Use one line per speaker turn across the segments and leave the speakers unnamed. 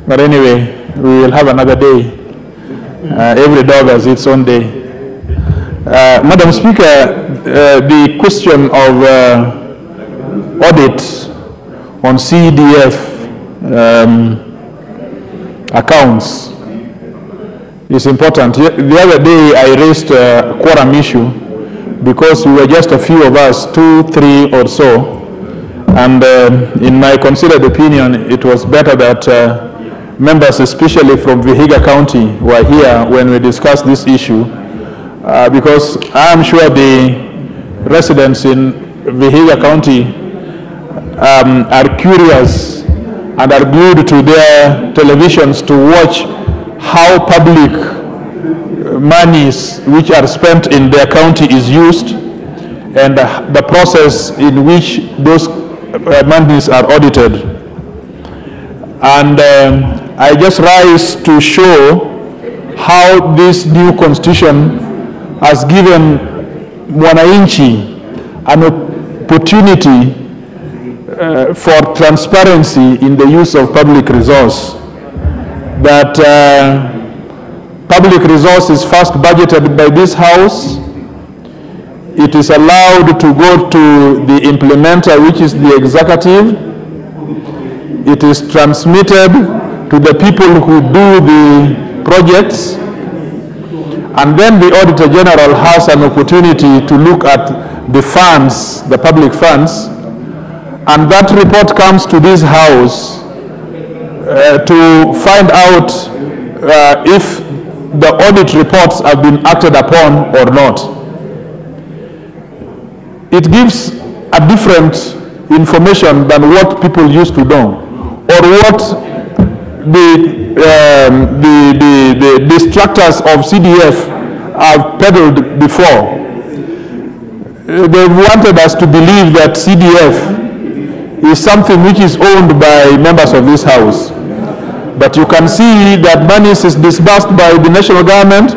But anyway, we will have another day. Every dog has its own day. Madam Speaker, the question of audit on CDF accounts is important. The other day I raised a quorum issue because we were just a few of us, 2, 3 or so, and in my considered opinion, it was better that members, especially from Vihiga County, were here when we discussed this issue, because I am sure the residents in Vihiga County are curious and are glued to their televisions to watch how public monies which are spent in their county is used, and the process in which those monies are audited. And I just rise to show how this new constitution has given wananchi an opportunity for transparency in the use of public resource. That public resource is first budgeted by this House. It is allowed to go to the implementer, which is the executive. It is transmitted to the people who do the projects. And then the Auditor General has an opportunity to look at the funds, the public funds, and that report comes to this House to find out if the audit reports have been acted upon or not. It gives a different information than what people used to know, or what the detractors of CDF have peddled before. They wanted us to believe that CDF is something which is owned by members of this House. But you can see that money is disbursed by the national government.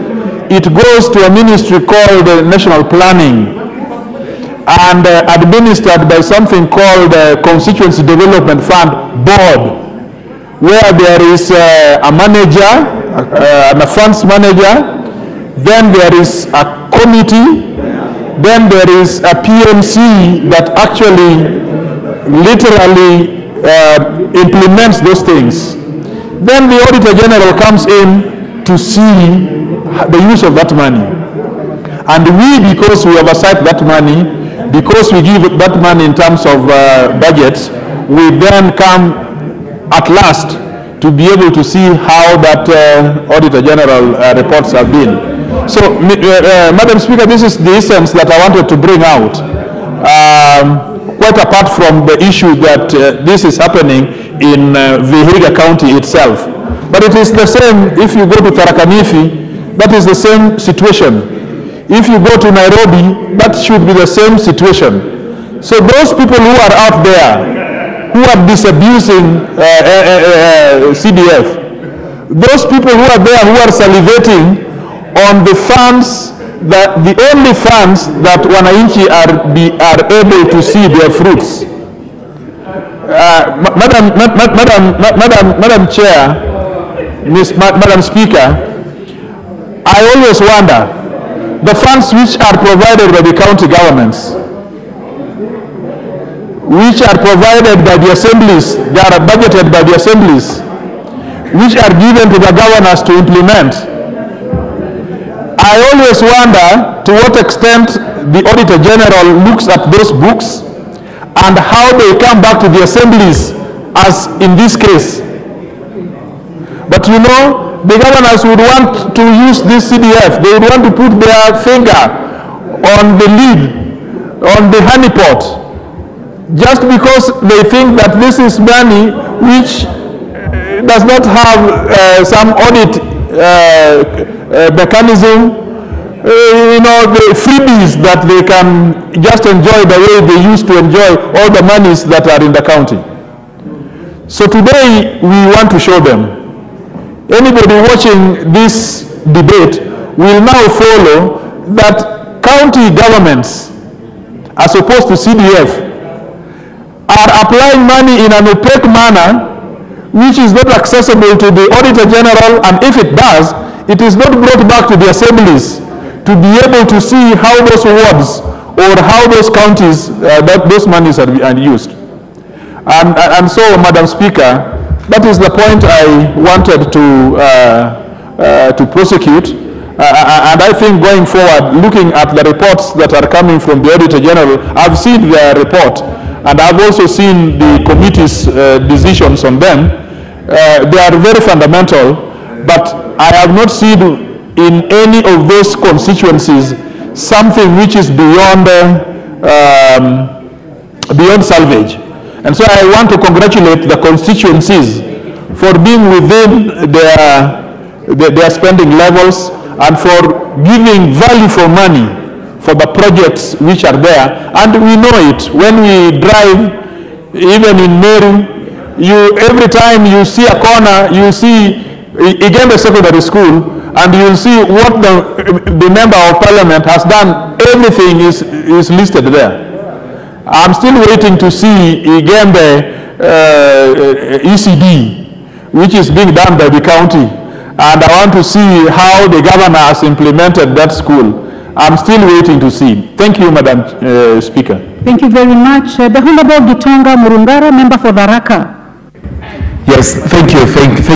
It goes to a ministry called National Planning and administered by something called Constituency Development Fund Board, where there is a manager and a funds manager, then there is a committee, then there is a PMC that actually literally implements those things. Then the Auditor General comes in to see the use of that money. And we, because we oversight that money, because we give that money in terms of budgets, we then come at last to be able to see how that Auditor General reports have been. So, Madam Speaker, this is the essence that I wanted to bring out. Quite apart from the issue that this is happening in Vihiga County itself. But it is the same if you go to Tharaka Nithi, that is the same situation. If you go to Nairobi, that should be the same situation. So those people who are out there, who are disabusing CDF, those people who are there who are salivating on the funds, that the only funds that wananchi are able to see their fruits. Madam Chair, Madam Speaker, I always wonder, the funds which are provided by the county governments, which are provided by the assemblies, they are budgeted by the assemblies, which are given to the governors to implement. I always wonder to what extent the Auditor General looks at those books and how they come back to the assemblies, as in this case. But you know, the governors would want to use this CDF. They would want to put their finger on the lid, on the honeypot, just because they think that this is money which does not have some audit mechanism, you know, the freebies that they can just enjoy the way they used to enjoy all the monies that are in the county. So today we want to show them. Anybody watching this debate will now follow that county governments, as opposed to CDF, are applying money in an opaque manner which is not accessible to the Auditor General, and if it does, it is not brought back to the assemblies to be able to see how those wards or how those counties, that those monies are used. And so, Madam Speaker, that is the point I wanted to prosecute. And I think going forward, looking at the reports that are coming from the Auditor General, I've seen their report, and I've also seen the committee's decisions on them. They are very fundamental, but I have not seen in any of those constituencies something which is beyond salvage. And so I want to congratulate the constituencies for being within their spending levels and for giving value for money for the projects which are there. And we know it when we drive, even in Meru, every time you see a corner, you see Igembe Secondary School, and you'll see what the member of parliament has done. Everything is listed there. I'm still waiting to see Igembe ECD, which is being done by the county, and I want to see how the governor has implemented that school. I'm still waiting to see. Thank you, Madam Speaker.
Thank you very much. The Honorable Gitonga Murungara, member for Tharaka.
Yes, thank you.